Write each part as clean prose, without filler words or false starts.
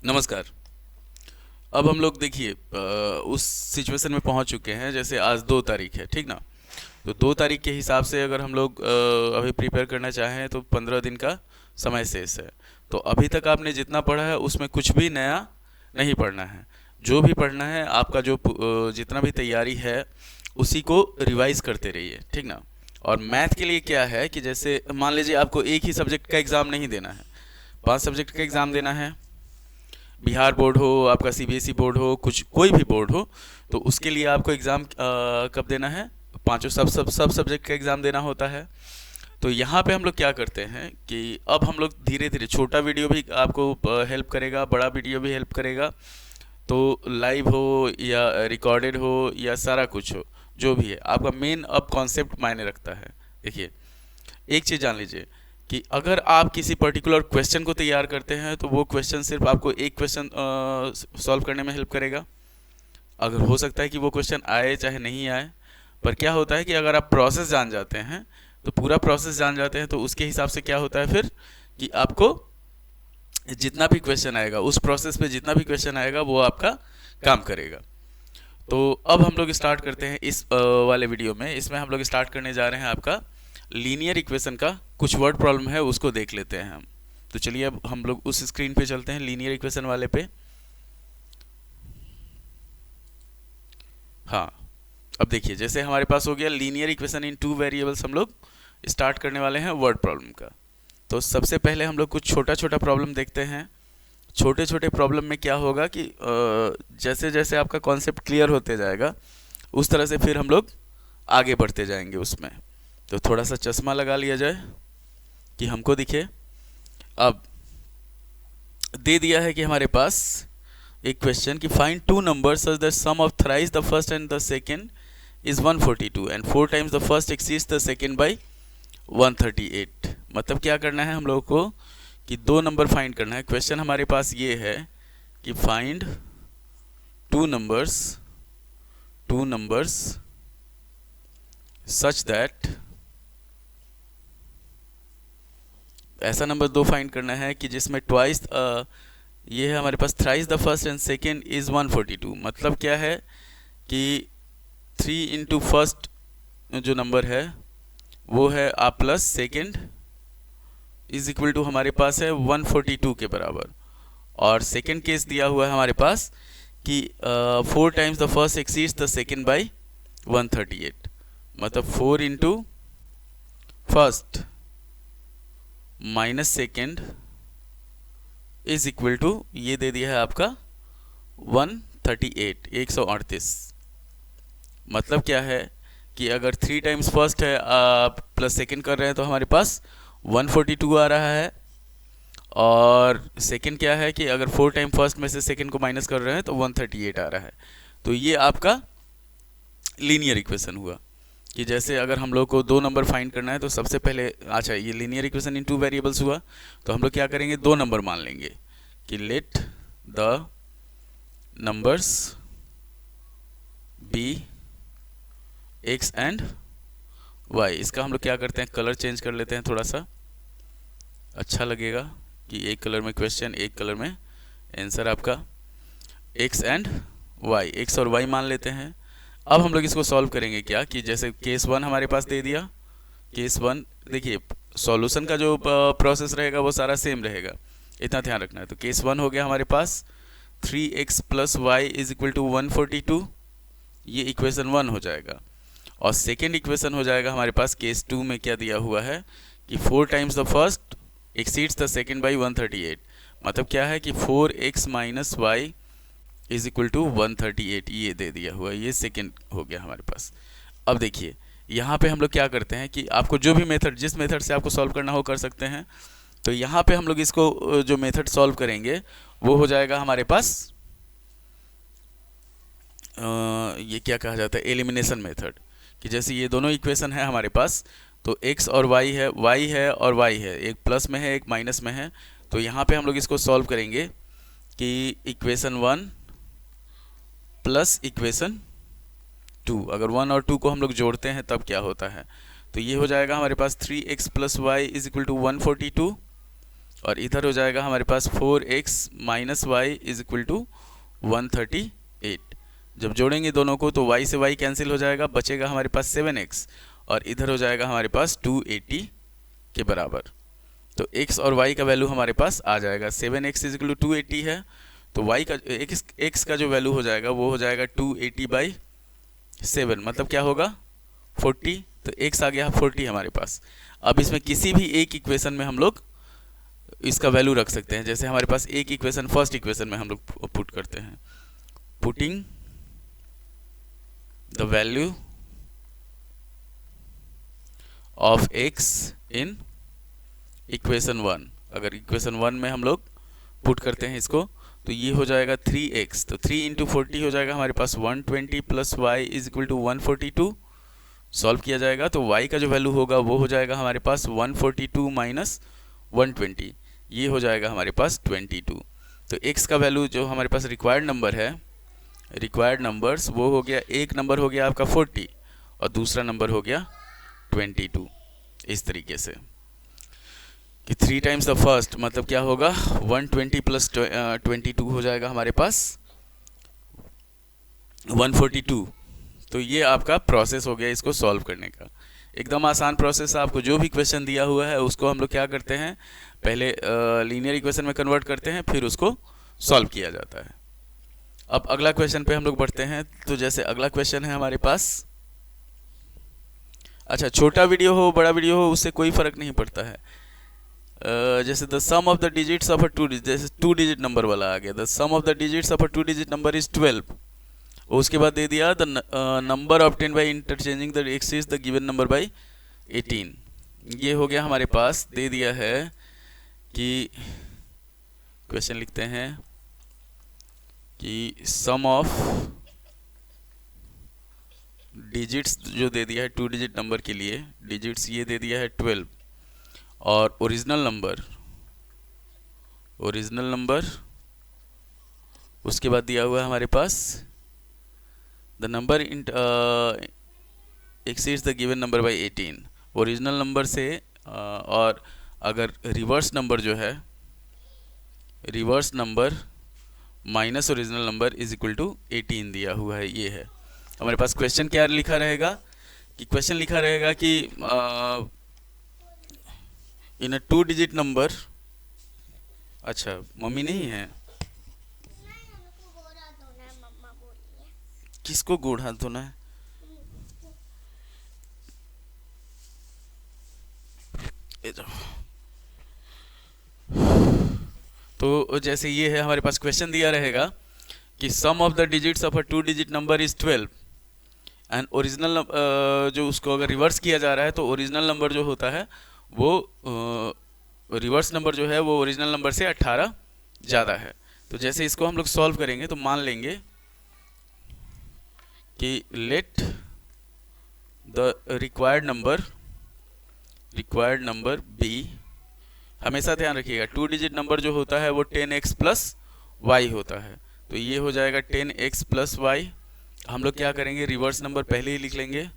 नमस्कार। अब हम लोग देखिए उस सिचुएशन में पहुंच चुके हैं जैसे आज 2 तारीख है, ठीक ना। तो 2 तारीख के हिसाब से अगर हम लोग अभी प्रिपेयर करना चाहें तो 15 दिन का समय शेष है। तो अभी तक आपने जितना पढ़ा है उसमें कुछ भी नया नहीं पढ़ना है। जो भी पढ़ना है आपका जो जितना भी तैयारी है उसी को रिवाइज करते रहिए, ठीक ना। और मैथ के लिए क्या है कि जैसे मान लीजिए आपको एक ही सब्जेक्ट का एग्ज़ाम नहीं देना है, 5 सब्जेक्ट का एग्ज़ाम देना है। बिहार बोर्ड हो, आपका सीबीएसई बोर्ड हो, कुछ कोई भी बोर्ड हो, तो उसके लिए आपको एग्ज़ाम कब देना है? पांचों सब सब्जेक्ट का एग्ज़ाम देना होता है। तो यहाँ पे हम लोग क्या करते हैं कि अब हम लोग धीरे धीरे, छोटा वीडियो भी आपको हेल्प करेगा, बड़ा वीडियो भी हेल्प करेगा। तो लाइव हो या रिकॉर्डेड हो या सारा कुछ हो, जो भी है आपका मेन अब कॉन्सेप्ट मायने रखता है। देखिए, एक चीज़ जान लीजिए कि अगर आप किसी पर्टिकुलर क्वेश्चन को तैयार करते हैं तो वो क्वेश्चन सिर्फ आपको एक क्वेश्चन सॉल्व करने में हेल्प करेगा। अगर हो सकता है कि वो क्वेश्चन आए चाहे नहीं आए, पर क्या होता है कि अगर आप प्रोसेस जान जाते हैं तो पूरा प्रोसेस जान जाते हैं, तो उसके हिसाब से क्या होता है फिर कि आपको जितना भी क्वेश्चन आएगा, उस प्रोसेस पे जितना भी क्वेश्चन आएगा वो आपका काम करेगा। तो अब हम लोग स्टार्ट करते हैं इस वाले वीडियो में। इसमें हम लोग स्टार्ट करने जा रहे हैं आपका लीनियर इक्वेशन का कुछ वर्ड प्रॉब्लम है, उसको देख लेते हैं हम। तो चलिए अब हम लोग उस स्क्रीन पे चलते हैं, लीनियर इक्वेशन वाले पे। हाँ, अब देखिए जैसे हमारे पास हो गया लीनियर इक्वेशन इन 2 वेरिएबल्स, हम लोग स्टार्ट करने वाले हैं वर्ड प्रॉब्लम का। तो सबसे पहले हम लोग कुछ छोटा छोटा प्रॉब्लम देखते हैं। छोटे छोटे प्रॉब्लम में क्या होगा कि जैसे जैसे आपका कॉन्सेप्ट क्लियर होते जाएगा उस तरह से फिर हम लोग आगे बढ़ते जाएंगे उसमें। तो थोड़ा सा चश्मा लगा लिया जाए कि हमको दिखे। अब दे दिया है कि हमारे पास एक क्वेश्चन कि find two numbers such that sum of thrice the first and the second is 142 and 4 times the first exceeds the second by 138। मतलब क्या करना है हम लोगों को कि 2 नंबर फाइंड करना है। क्वेश्चन हमारे पास ये है कि find two numbers such that, ऐसा नंबर 2 फाइंड करना है कि जिसमें ट्वाइस, ये है हमारे पास thrice the first and second is 142। मतलब क्या है कि 3 इंटू फर्स्ट जो नंबर है वो है आ plus second is equal to हमारे पास है 142 के बराबर। और सेकेंड केस दिया हुआ है हमारे पास कि 4 times the first exceeds the second by 138। मतलब 4 into first minus second is equal to, ये दे दिया है आपका 138, 138। मतलब क्या है कि अगर 3 टाइम्स फर्स्ट है प्लस सेकेंड कर रहे हैं तो हमारे पास 142 आ रहा है। और सेकेंड क्या है कि अगर 4 टाइम फर्स्ट में से सेकेंड को माइनस कर रहे हैं तो 138 आ रहा है। तो ये आपका लीनियर इक्वेशन हुआ कि जैसे अगर हम लोग को 2 नंबर फाइंड करना है तो सबसे पहले, अच्छा ये लीनियर इक्वेशन इन 2 वेरिएबल्स हुआ, तो हम लोग क्या करेंगे 2 नंबर मान लेंगे कि let the numbers be x and y. इसका हम लोग क्या करते हैं, कलर चेंज कर लेते हैं, थोड़ा सा अच्छा लगेगा कि एक कलर में क्वेश्चन एक कलर में आंसर आपका। एक्स एंड वाई, एक्स और वाई मान लेते हैं। अब हम लोग इसको सॉल्व करेंगे क्या कि जैसे केस 1 हमारे पास दे दिया। केस 1 देखिए, सॉल्यूशन का जो प्रोसेस रहेगा वो सारा सेम रहेगा, इतना ध्यान रखना है। तो केस 1 हो गया हमारे पास 3x plus y is equal to 142, ये इक्वेशन 1 हो जाएगा। और सेकेंड इक्वेशन हो जाएगा हमारे पास केस 2 में क्या दिया हुआ है कि 4 times the first exceeds the second by 138। मतलब क्या है कि 4x minus y is equal to 138, ये दे दिया हुआ है, ये सेकेंड हो गया हमारे पास। अब देखिए यहाँ पे हम लोग क्या करते हैं कि आपको जो भी मेथड, जिस मेथड से आपको सॉल्व करना हो कर सकते हैं। तो यहाँ पे हम लोग इसको जो मेथड सॉल्व करेंगे वो हो जाएगा हमारे पास ये क्या कहा जाता है, एलिमिनेशन मेथड। कि जैसे ये दोनों इक्वेशन है हमारे पास, तो x और y है, y है और y है, एक प्लस में है एक माइनस में है। तो यहाँ पे हम लोग इसको सॉल्व करेंगे कि इक्वेशन 1 प्लस इक्वेशन 2, अगर 1 और 2 को हम लोग जोड़ते हैं तब क्या होता है। तो ये हो जाएगा हमारे पास 3x plus y is equal to 142 और इधर हो जाएगा हमारे पास 4x minus y is equal to 138। जब जोड़ेंगे दोनों को तो y से y कैंसिल हो जाएगा, बचेगा हमारे पास 7x और इधर हो जाएगा हमारे पास 280 के बराबर। तो x और y का वैल्यू हमारे पास आ जाएगा 7x इज इक्वल टू 280 है, तो y का x का जो वैल्यू हो जाएगा वो हो जाएगा 280/7, मतलब क्या होगा 40। तो x आ गया 40 हमारे पास। अब इसमें किसी भी एक इक्वेशन में हम लोग इसका वैल्यू रख सकते हैं। जैसे हमारे पास एक इक्वेशन फर्स्ट इक्वेशन में हम लोग पुट करते हैं, putting the value of x in equation 1। अगर इक्वेशन 1 में हम लोग पुट करते हैं इसको तो ये हो जाएगा 3x, तो 3 इंटू 40 हो जाएगा हमारे पास 120 plus y is equal to 142। Solve किया जाएगा तो y का जो वैल्यू होगा वो हो जाएगा हमारे पास 142 माइनस 120, ये हो जाएगा हमारे पास 22। तो x का वैल्यू जो हमारे पास रिक्वायर्ड नंबर है, रिक्वायर्ड नंबर्स वो हो गया, एक नंबर हो गया आपका 40 और दूसरा नंबर हो गया 22। इस तरीके से कि 3 टाइम्स द फर्स्ट मतलब क्या होगा 120 प्लस 22 हो जाएगा हमारे पास 142। तो ये आपका प्रोसेस हो गया इसको सॉल्व करने का। एकदम आसान प्रोसेस है। आपको जो भी क्वेश्चन दिया हुआ है उसको हम लोग क्या करते हैं, पहले लीनियर इक्वेशन में कन्वर्ट करते हैं, फिर उसको सॉल्व किया जाता है। अब अगला क्वेश्चन पे हम लोग बढ़ते हैं। तो जैसे अगला क्वेश्चन है हमारे पास, अच्छा छोटा वीडियो हो बड़ा वीडियो हो उससे कोई फर्क नहीं पड़ता है। जैसे the sum of the digits of a 2 digit, जैसे 2 डिजिट नंबर वाला आ गया, the sum of the digits of a 2 digit number is 12। उसके बाद दे दिया the number obtain by interchanging the x is the given number by 18। ये हो गया हमारे पास, दे दिया है कि क्वेश्चन लिखते हैं कि सम ऑफ डिजिट्स जो दे दिया है 2 डिजिट नंबर के लिए, डिजिट्स ये दे दिया है 12 और ओरिजिनल नंबर उसके बाद दिया हुआ है हमारे पास the number exceeds the given number by 18। Original number से और अगर रिवर्स नंबर जो है, reverse number minus original number is equal to 18 दिया हुआ है। ये है हमारे पास क्वेश्चन। क्या लिखा रहेगा कि क्वेश्चन लिखा रहेगा कि इन अ 2 डिजिट नंबर, अच्छा मम्मी नहीं है, किसको गोड़ हाथ धोना है? तो जैसे ये है हमारे पास क्वेश्चन दिया रहेगा कि sum of the digits of a 2 digit number is 12 and original, जो उसको अगर रिवर्स किया जा रहा है तो ओरिजिनल नंबर जो होता है वो रिवर्स नंबर जो है वो ओरिजिनल नंबर से 18 ज़्यादा है। तो जैसे इसको हम लोग सॉल्व करेंगे तो मान लेंगे कि let the required number be, हमेशा ध्यान रखिएगा 2 डिजिट नंबर जो होता है वो 10x प्लस वाई होता है। तो ये हो जाएगा 10x प्लस वाई। हम लोग क्या करेंगे, रिवर्स नंबर पहले ही लिख लेंगे।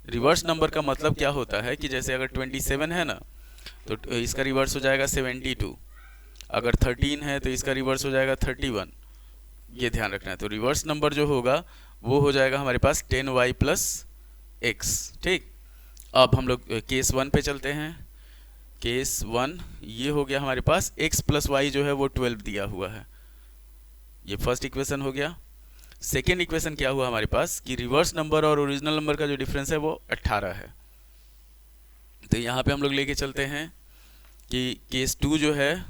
रिवर्स नंबर का मतलब क्या होता है कि जैसे अगर 27 है ना तो इसका रिवर्स हो जाएगा 72, अगर 13 है तो इसका रिवर्स हो जाएगा 31। ये ध्यान रखना है। तो रिवर्स नंबर जो होगा वो हो जाएगा हमारे पास 10y प्लस एक्स। ठीक, अब हम लोग केस 1 पे चलते हैं। केस 1 ये हो गया हमारे पास x प्लस वाई जो है वो 12 दिया हुआ है। ये फर्स्ट इक्वेशन हो गया। सेकेंड इक्वेशन क्या हुआ हमारे पास कि रिवर्स नंबर और ओरिजिनल नंबर का जो डिफरेंस है वो 18 है। तो यहाँ पे हम लोग लेके चलते हैं कि केस 2 जो है,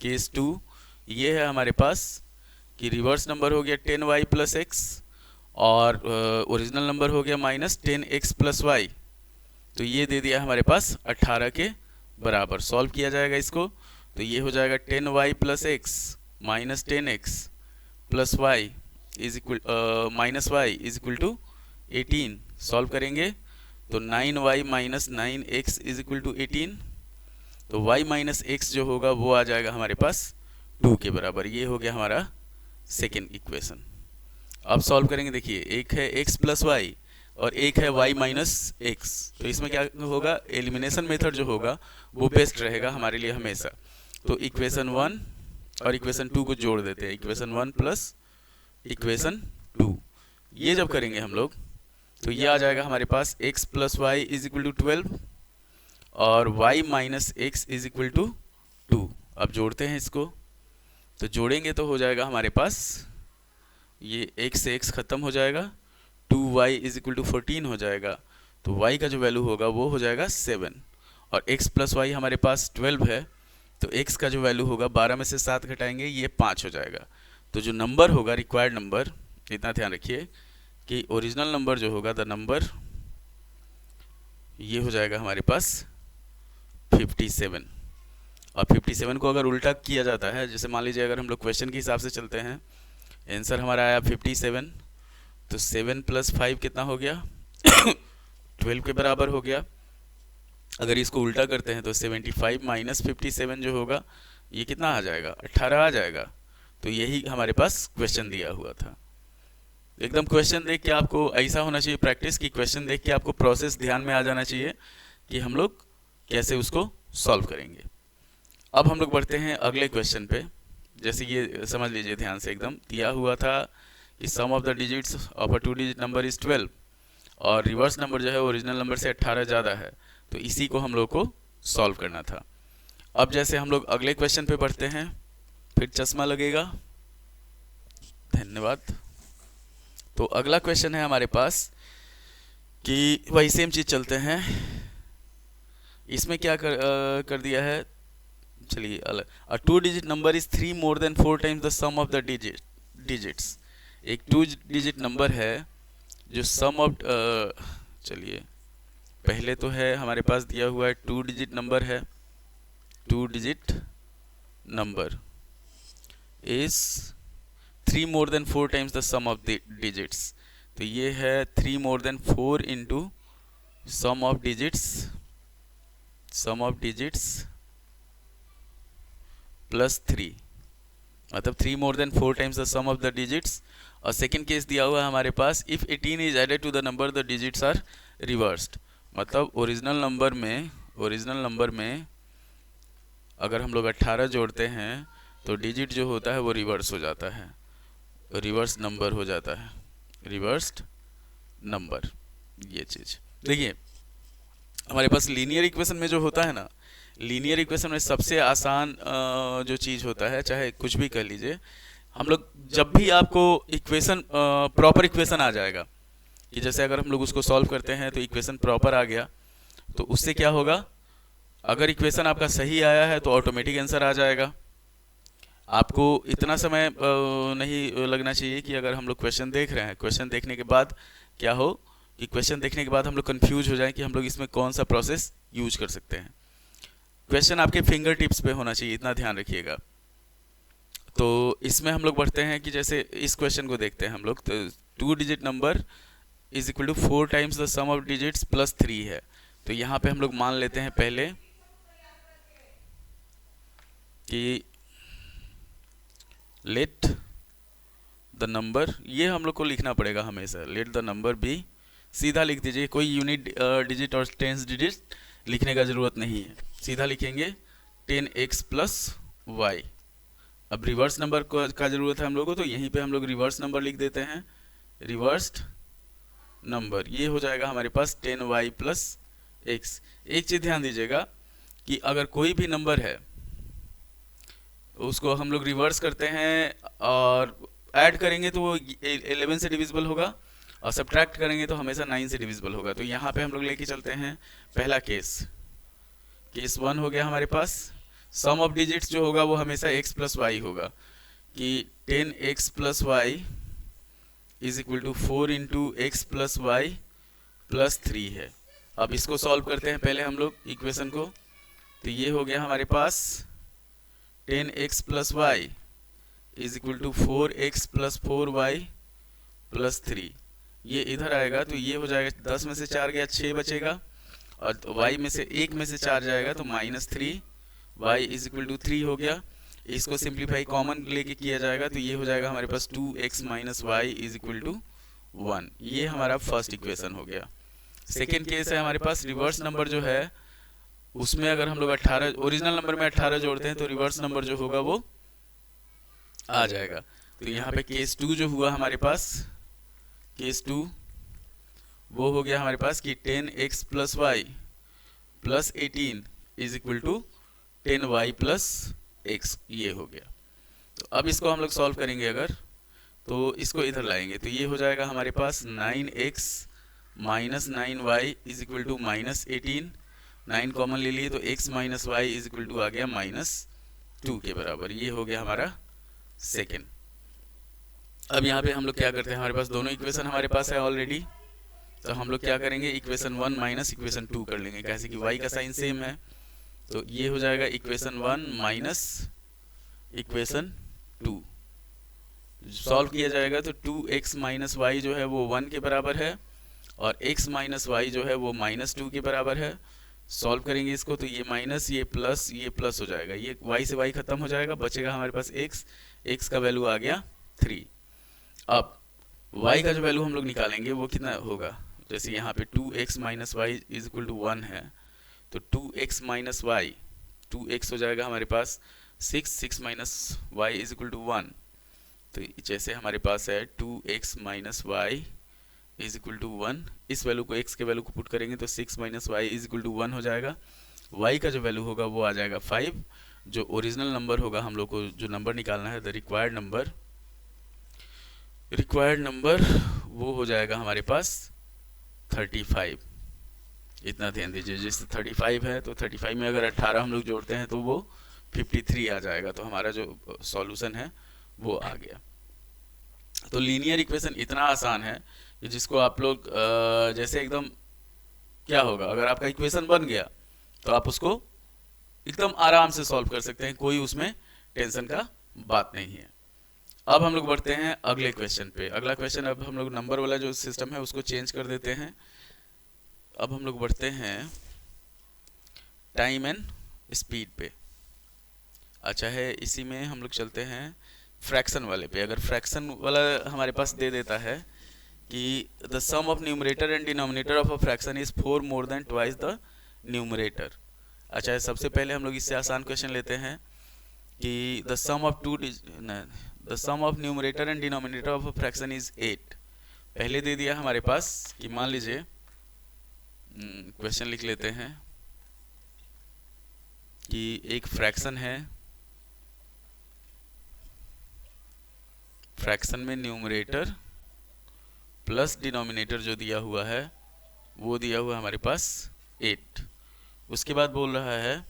केस 2 ये है हमारे पास कि रिवर्स नंबर हो गया 10y प्लस एक्स और ओरिजिनल नंबर हो गया माइनस 10x प्लस वाई। तो ये दे दिया हमारे पास 18 के बराबर। सॉल्व किया जाएगा इसको तो ये हो जाएगा 10y plus x minus 10x plus y is equal minus y is equal to 18। सॉल्व करेंगे तो 9y minus 9x is equal to 18। तो y माइनस एक्स जो होगा वो आ जाएगा हमारे पास 2 के बराबर। ये हो गया हमारा सेकेंड इक्वेशन। अब सॉल्व करेंगे, देखिए एक है x प्लस वाई और एक है y माइनस एक्स। तो इसमें क्या होगा, एलिमिनेशन मेथड जो होगा वो बेस्ट रहेगा हमारे लिए हमेशा। तो इक्वेशन 1 और इक्वेशन 2 को जोड़ देते हैं, इक्वेशन 1 प्लस इक्वेशन 2। ये जब करेंगे हम लोग तो ये आ जाएगा हमारे पास x plus y is equal to 12 और y minus x is equal to 2। अब जोड़ते हैं इसको, तो जोड़ेंगे तो हो जाएगा हमारे पास ये x से x खत्म हो जाएगा, 2y इज इक्वल टू 14 हो जाएगा, तो y का जो वैल्यू होगा वो हो जाएगा 7 और x प्लस वाई हमारे पास 12 है, तो x का जो वैल्यू होगा 12 में से 7 घटाएंगे ये 5 हो जाएगा। तो जो नंबर होगा रिक्वायर्ड नंबर, इतना ध्यान रखिए कि ओरिजिनल नंबर जो होगा द नंबर ये हो जाएगा हमारे पास 57। और 57 को अगर उल्टा किया जाता है, जैसे मान लीजिए अगर हम लोग क्वेश्चन के हिसाब से चलते हैं, आंसर हमारा आया 57, तो 7 प्लस 5 कितना हो गया 12 के बराबर हो गया। अगर इसको उल्टा करते हैं तो 75 माइनस 57 जो होगा ये कितना आ जाएगा 18 आ जाएगा। तो यही हमारे पास क्वेश्चन दिया हुआ था। एकदम क्वेश्चन देख के आपको ऐसा होना चाहिए प्रैक्टिस कि क्वेश्चन देख के आपको प्रोसेस ध्यान में आ जाना चाहिए कि हम लोग कैसे उसको सॉल्व करेंगे। अब हम लोग बढ़ते हैं अगले क्वेश्चन पे। जैसे ये समझ लीजिए ध्यान से, एकदम दिया हुआ था कि sum of the digits of a 2 digit number is 12 और रिवर्स नंबर जो है ओरिजिनल नंबर से 18 ज़्यादा है, तो इसी को हम लोग को सॉल्व करना था। अब जैसे हम लोग अगले क्वेश्चन पे बढ़ते हैं, फिर चश्मा लगेगा, धन्यवाद। तो अगला क्वेश्चन है हमारे पास कि वही सेम चीज़ चलते हैं। इसमें क्या कर दिया है, चलिए अलग। A 2 digit number is 3 more than 4 times the sum of the digits. एक 2 डिजिट नंबर है जो सम ऑफ, चलिए पहले तो है हमारे पास दिया हुआ है 2 डिजिट नंबर है, 2 digit number is 3 more than 4 times the sum of the digits. तो ये है 3 more than 4 into sum of digits plus 3, मतलब 3 more than 4 times the sum of the digits. और सेकेंड केस दिया हुआ है हमारे पास, if 18 is added to the number the digits are reversed. मतलब ओरिजिनल नंबर में अगर हम लोग 18 जोड़ते हैं तो डिजिट जो होता है वो रिवर्स हो जाता है, रिवर्स नंबर हो जाता है, रिवर्स्ड नंबर। ये चीज़ देखिए हमारे पास लीनियर इक्वेशन में जो होता है ना, लीनियर इक्वेशन में सबसे आसान जो चीज़ होता है, चाहे कुछ भी कर लीजिए, हम लोग जब भी आपको इक्वेशन प्रॉपर इक्वेशन आ जाएगा कि जैसे अगर हम लोग उसको सॉल्व करते हैं तो इक्वेशन प्रॉपर आ गया, तो उससे क्या होगा, अगर इक्वेशन आपका सही आया है तो ऑटोमेटिक आंसर आ जाएगा। आपको इतना समय नहीं लगना चाहिए कि अगर हम लोग क्वेश्चन देख रहे हैं, क्वेश्चन देखने के बाद क्या हो कि क्वेश्चन देखने के बाद हम लोग कंफ्यूज हो जाएं कि हम लोग इसमें कौन सा प्रोसेस यूज कर सकते हैं। क्वेश्चन आपके फिंगर टिप्स पे होना चाहिए, इतना ध्यान रखिएगा। तो इसमें हम लोग बढ़ते हैं कि जैसे इस क्वेश्चन को देखते हैं हम लोग, तो 2 digit number is equal to 4 times the sum of digits plus 3 है। तो यहाँ पे हम लोग मान लेते हैं पहले कि लेट द नंबर, ये हम लोग को लिखना पड़ेगा हमेशा, लेट द नंबर बी, सीधा लिख दीजिए, कोई यूनिट डिजिट और टेंस डिजिट लिखने का ज़रूरत नहीं है, सीधा लिखेंगे 10x प्लस वाई। अब रिवर्स नंबर का ज़रूरत है हम लोगों को, तो यहीं पे हम लोग रिवर्स नंबर लिख देते हैं, रिवर्स्ड नंबर, ये हो जाएगा हमारे पास 10y प्लस x। एक चीज़ ध्यान दीजिएगा कि अगर कोई भी नंबर है उसको हम लोग रिवर्स करते हैं और ऐड करेंगे तो वो 11 से डिविजिबल होगा और सब्ट्रैक्ट करेंगे तो हमेशा 9 से डिविजिबल होगा। तो यहाँ पे हम लोग लेके चलते हैं पहला केस 1 हो गया हमारे पास, सम ऑफ डिजिट्स जो होगा वो हमेशा x प्लस वाई होगा कि 10x plus y is equal to 4 into x plus y plus 3 है। अब इसको सॉल्व करते हैं पहले हम लोग इक्वेशन को, तो ये हो गया हमारे पास 10x plus y is equal to 4x plus 4y plus 3, ये इधर आएगा तो ये हो जाएगा 10 में से 4 गया 6 बचेगा और y में से 1 में से 4 जाएगा तो -3, y इज इक्वल टू 3 हो गया। इसको सिंप्लीफाई कॉमन लेके किया जाएगा तो ये हो जाएगा हमारे पास 2x minus y is equal to 1। ये हमारा फर्स्ट इक्वेशन हो गया। सेकेंड केस है हमारे पास, रिवर्स नंबर जो है उसमें अगर हम लोग 18 ओरिजिनल नंबर में 18 जोड़ते हैं तो रिवर्स नंबर जो होगा वो आ जाएगा। तो यहाँ पे केस 2 जो हुआ हमारे पास, केस 2 वो हो गया हमारे पास कि 10x plus y plus 18 is equal to 10y plus x, ये हो गया। तो अब इसको हम लोग सॉल्व करेंगे अगर, तो इसको इधर लाएंगे तो ये हो जाएगा हमारे पास 9x minus 9y is equal to minus 18, 9 common ले लिए तो x minus y is equal to आ गया -2 के बराबर। ये हो गया हमारा सेकेंड। अब यहाँ पे हम लोग क्या करते हैं, हमारे पास दोनों इक्वेशन हमारे पास है ऑलरेडी, तो हम लोग क्या करेंगे, इक्वेशन 1 माइनस इक्वेशन 2 कर लेंगे, कैसे कि y का साइन सेम है। तो ये हो जाएगा इक्वेशन 1 माइनस इक्वेशन 2, सॉल्व किया जाएगा तो 2x माइनस वाई जो है वो 1 के बराबर है और x माइनस वाई जो है वो -2 के बराबर है। सॉल्व करेंगे इसको तो ये माइनस ये प्लस हो जाएगा, ये y से y खत्म हो जाएगा, बचेगा हमारे पास x का वैल्यू आ गया 3। अब y का जो वैल्यू हम लोग निकालेंगे वो कितना होगा, जैसे यहाँ पे 2x minus y is equal to 1 है, तो 2x माइनस वाई 2x हो जाएगा हमारे पास 6 minus y is equal to 1। तो जैसे हमारे पास है 2x minus y is equal to 1, इस वैल्यू को x के वैल्यू को पुट करेंगे तो 6 minus y is equal to 1 हो जाएगा। y का जो वैल्यू होगा वो आ जाएगा 5, जो ओरिजिनल नंबर होगा हम लोग को जो नंबर निकालना है, द रिक्वायर्ड नंबर वो हो जाएगा हमारे पास 35। इतना ध्यान दीजिए, जैसे 35 है तो 35 में अगर 18 हम लोग जोड़ते हैं तो वो 53 आ जाएगा, तो हमारा जो सॉल्यूशन है वो आ गया। तो लीनियर इक्वेशन इतना आसान है कि जिसको आप लोग जैसे एकदम क्या होगा, अगर आपका इक्वेशन बन गया तो आप उसको एकदम आराम से सॉल्व कर सकते हैं, कोई उसमें टेंशन का बात नहीं है। अब हम लोग बढ़ते हैं अगले क्वेश्चन पे। अगला क्वेश्चन, अब हम लोग नंबर वाला जो सिस्टम है उसको चेंज कर देते हैं। अब हम लोग बढ़ते हैं टाइम एंड स्पीड पे। अच्छा है, इसी में हम लोग चलते हैं फ्रैक्शन वाले पे। अगर फ्रैक्शन वाला हमारे पास दे देता है कि the sum of numerator and denominator of a fraction is 4 more than twice the numerator. अच्छा है, सबसे पहले हम लोग इससे आसान क्वेश्चन लेते हैं कि the sum of numerator and denominator of a fraction is 8। पहले दे दिया हमारे पास कि मान लीजिए, क्वेश्चन लिख लेते हैं कि एक फ्रैक्शन है, फ्रैक्शन में न्यूमरेटर प्लस डिनोमिनेटर जो दिया हुआ है वो दिया हुआ हमारे पास 8। उसके बाद बोल रहा है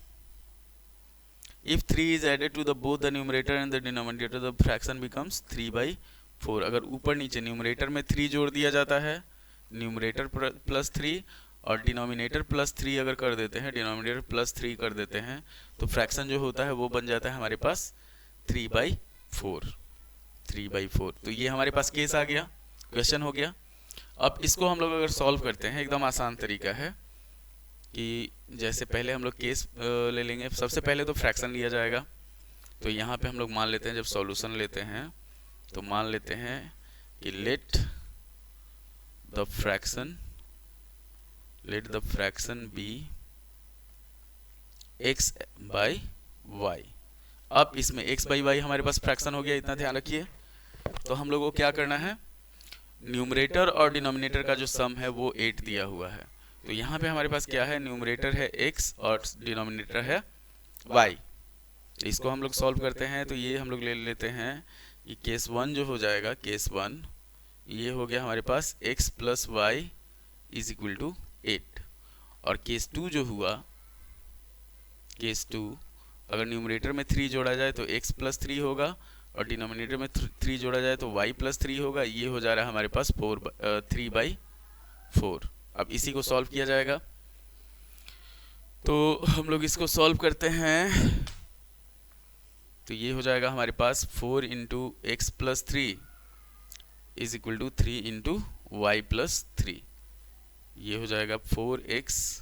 if 3 is added to the both the numerator and the denominator the fraction becomes 3/4। अगर ऊपर नीचे न्यूमरेटर में 3 जोड़ दिया जाता है, न्यूमरेटर प्लस 3 और डिनोमिनेटर प्लस 3 अगर कर देते हैं, डिनोमिनेटर प्लस 3 कर देते हैं, तो फ्रैक्शन जो होता है वो बन जाता है हमारे पास 3/4। तो ये हमारे पास केस आ गया, क्वेश्चन हो गया। अब इसको हम लोग अगर सॉल्व करते हैं, एकदम आसान तरीका है कि जैसे पहले हम लोग केस ले लेंगे। सबसे पहले तो फ्रैक्शन लिया जाएगा, तो यहाँ पे हम लोग मान लेते हैं, जब सॉल्यूशन लेते हैं तो मान लेते हैं कि let the fraction be x by y। अब इसमें x बाई y हमारे पास फ्रैक्शन हो गया, इतना ध्यान रखिए। तो हम लोगों को क्या करना है, न्यूमरेटर और डिनोमिनेटर का जो सम है वो 8 दिया हुआ है। तो यहाँ पे हमारे पास क्या है, न्यूमरेटर है x और डिनोमिनेटर है y। तो इसको हम लोग सॉल्व करते हैं, तो ये हम लोग ले लेते हैं कि केस 1 जो हो जाएगा, केस 1 ये हो गया हमारे पास x plus y is equal to 8। और केस 2 जो हुआ, केस 2 अगर न्यूमरेटर में 3 जोड़ा जाए तो x प्लस 3 होगा और डिनोमिनेटर में 3 जोड़ा जाए तो y प्लस 3 होगा। ये हो जा रहा है हमारे पास 3/4। अब इसी को सॉल्व किया जाएगा, तो हम लोग इसको सॉल्व करते हैं, तो ये हो जाएगा हमारे पास 4 into x plus 3 is equal to 3 into y plus 3। ये हो जाएगा 4x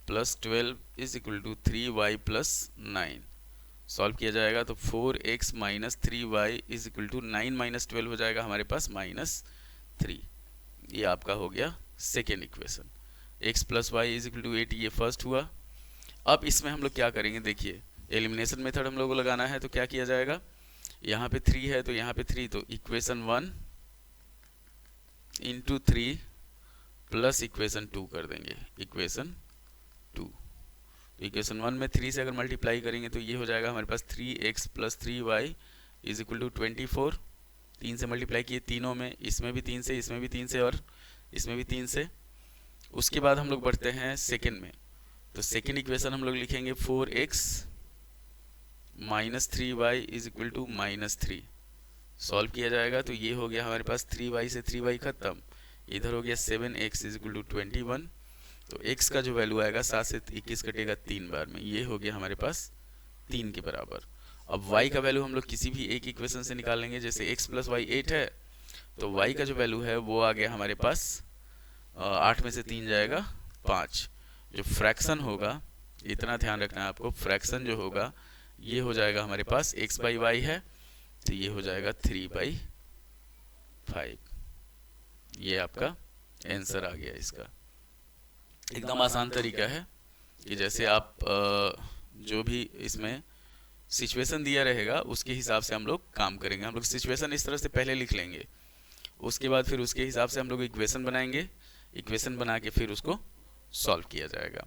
plus 12 is equal to 3y plus 9। Solve किया जाएगा तो 4x minus 3y is equal to 9 minus 12 हो जाएगा हमारे पास -3। ये आपका हो गया second equation. x plus y is equal to 8, ये फर्स्ट हुआ। अब इसमें हम लोग क्या करेंगे, देखिए एलिमिनेशन मेथड हम लोग को लगाना है, तो क्या किया जाएगा, यहाँ पे 3 है तो यहाँ पे 3, तो इक्वेशन 1 इंटू 3 प्लस इक्वेशन 2 कर देंगे, इक्वेशन 2। इक्वेशन 1 में 3 से अगर मल्टीप्लाई करेंगे तो ये हो जाएगा हमारे पास 3x plus 3y is equal to 24। 3 से मल्टीप्लाई किए तीनों में, इसमें भी 3 से, इसमें भी 3 से और इसमें भी 3 से। उसके बाद हम लोग बढ़ते हैं सेकेंड में, तो सेकेंड इक्वेशन हम लोग लिखेंगे 4x minus 3y is equal to -3। Solve किया जाएगा तो ये हो गया हमारे पास 3y से 3y खत्म, इधर हो गया 7x इज इक्वल टू 21। तो x का जो वैल्यू आएगा 7 से 21 कटेगा 3 बार में, ये हो गया हमारे पास 3 के बराबर। अब y का वैल्यू हम लोग किसी भी एक इक्वेशन से निकाल लेंगे, जैसे x प्लस वाई 8 है तो y का जो वैल्यू है वो आ गया हमारे पास 8 में से 3 जाएगा 5। जो फ्रैक्शन होगा, इतना ध्यान रखना है आपको, फ्रैक्शन जो होगा ये हो जाएगा हमारे पास x बाई वाई है तो ये हो जाएगा 3/5। ये आपका आंसर आ गया इसका। एकदम आसान तरीका है कि जैसे आप जो भी इसमें सिचुएशन दिया रहेगा उसके हिसाब से हम लोग काम करेंगे। हम लोग सिचुएशन इस तरह से पहले लिख लेंगे, उसके बाद फिर उसके हिसाब से हम लोग इक्वेशन बनाएंगे, इक्वेशन बना के फिर उसको सॉल्व किया जाएगा।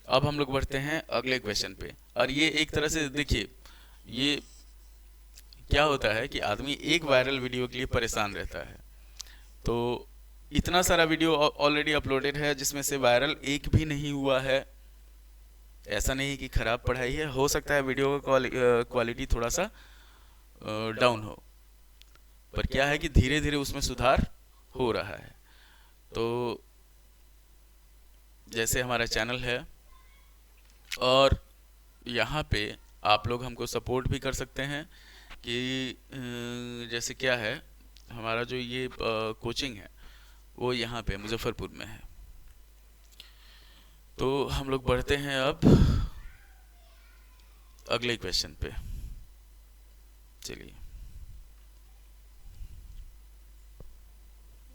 अब हम लोग बढ़ते हैं अगले क्वेश्चन पे। और ये एक तरह से देखिए, ये क्या होता है कि आदमी एक वायरल वीडियो के लिए परेशान रहता है, तो इतना सारा वीडियो ऑलरेडी अपलोडेड है जिसमें से वायरल एक भी नहीं हुआ है। ऐसा नहीं कि खराब पढ़ाई है, हो सकता है वीडियो का क्वालिटी थोड़ा सा डाउन हो, पर क्या है कि धीरे धीरे उसमें सुधार हो रहा है। तो जैसे हमारा चैनल है और यहाँ पे आप लोग हमको सपोर्ट भी कर सकते हैं कि जैसे क्या है, हमारा जो ये कोचिंग है वो यहाँ पे मुजफ्फरपुर में है। तो हम लोग बढ़ते हैं अब अगले क्वेश्चन पे। चलिए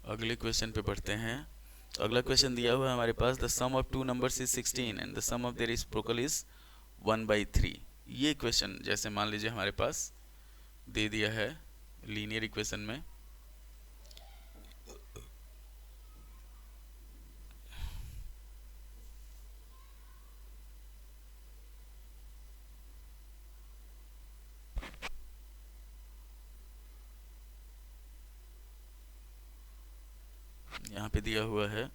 अगले क्वेश्चन पे बढ़ते हैं। अगला क्वेश्चन दिया हुआ है हमारे पास, the sum of two numbers is 16 and the sum of their reciprocal is 1/3। ये क्वेश्चन जैसे मान लीजिए हमारे पास दे दिया है लीनियर इक्वेशन में, यहाँ पे दिया हुआ है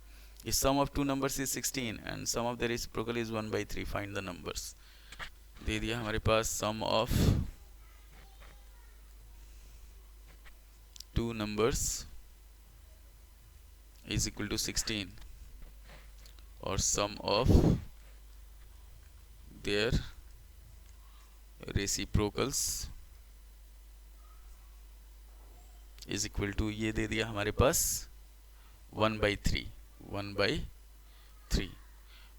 इस sum of two numbers is 16 and sum of their reciprocal is 1/3, find the numbers. दे दिया हमारे पास sum of two numbers is equal to 16 और sum of their reciprocals is equal to, ये दे दिया हमारे पास 1/3।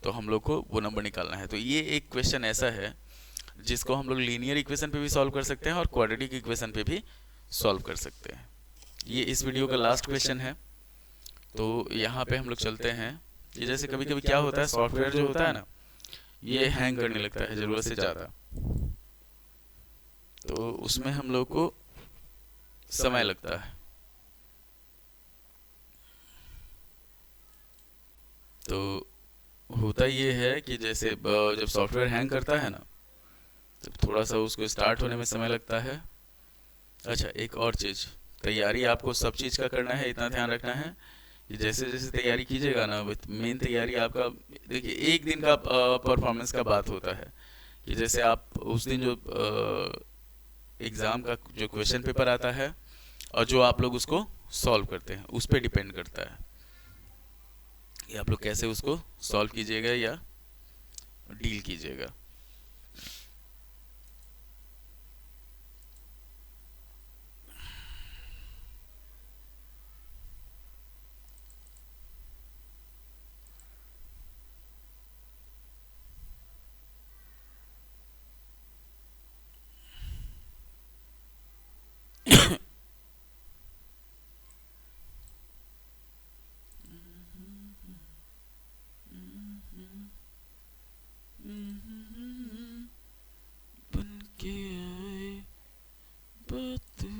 तो हम लोग को वो नंबर निकालना है। तो ये एक क्वेश्चन ऐसा है जिसको हम लोग लीनियर इक्वेशन पे भी सॉल्व कर सकते हैं और क्वाड्रेटिक इक्वेशन पे भी सॉल्व कर सकते हैं। ये इस वीडियो का लास्ट क्वेश्चन है। तो यहाँ पे हम लोग चलते हैं। ये जैसे कभी कभी क्या होता है, सॉफ्टवेयर जो होता है ना, ये हैंग करने लगता है ज़रूरत से ज़्यादा, तो उसमें हम लोग को समय लगता है। तो होता ये है कि जैसे जब सॉफ्टवेयर हैंग करता है ना, तब थोड़ा सा उसको स्टार्ट होने में समय लगता है। अच्छा, एक और चीज़, तैयारी आपको सब चीज़ का करना है, इतना ध्यान रखना है कि जैसे जैसे तैयारी कीजिएगा ना, मेन तैयारी आपका, देखिए एक दिन का परफॉर्मेंस का बात होता है कि जैसे आप उस दिन जो एग्ज़ाम का जो क्वेश्चन पेपर आता है और जो आप लोग उसको सॉल्व करते हैं उस पर डिपेंड करता है कि आप लोग कैसे उसको सॉल्व कीजिएगा या डील कीजिएगा।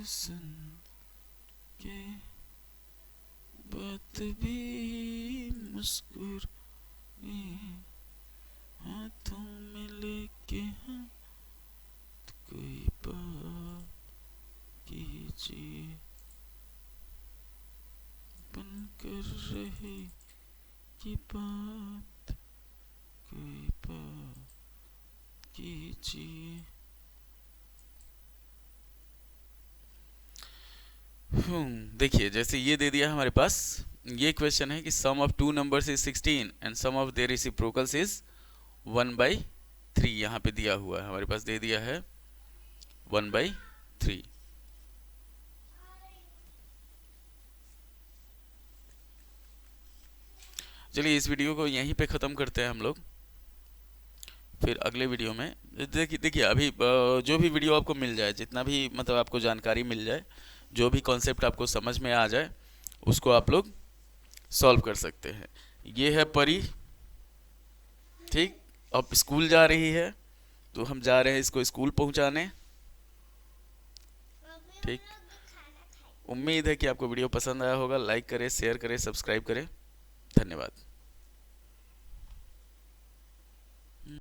सुन के बात भी मुस्कुराए, हाथों में लेके हाथ कोई बात कीजिए, बन कर रहे की बात कोई बात कीजिए। देखिए जैसे ये दे दिया हमारे पास, ये क्वेश्चन है कि sum of two numbers is 16 and sum of their reciprocals is 1/3। यहाँ पे दिया हुआ है हमारे पास, दे दिया है 1/3। चलिए इस वीडियो को यहीं पे ख़त्म करते हैं हम लोग, फिर अगले वीडियो में देखिए अभी जो भी वीडियो आपको मिल जाए, जितना भी मतलब आपको जानकारी मिल जाए, जो भी कॉन्सेप्ट आपको समझ में आ जाए, उसको आप लोग सॉल्व कर सकते हैं। ये है परी, ठीक, अब स्कूल जा रही है, तो हम जा रहे हैं इसको स्कूल पहुंचाने। ठीक, उम्मीद है कि आपको वीडियो पसंद आया होगा। लाइक करें, शेयर करें, सब्सक्राइब करें। धन्यवाद।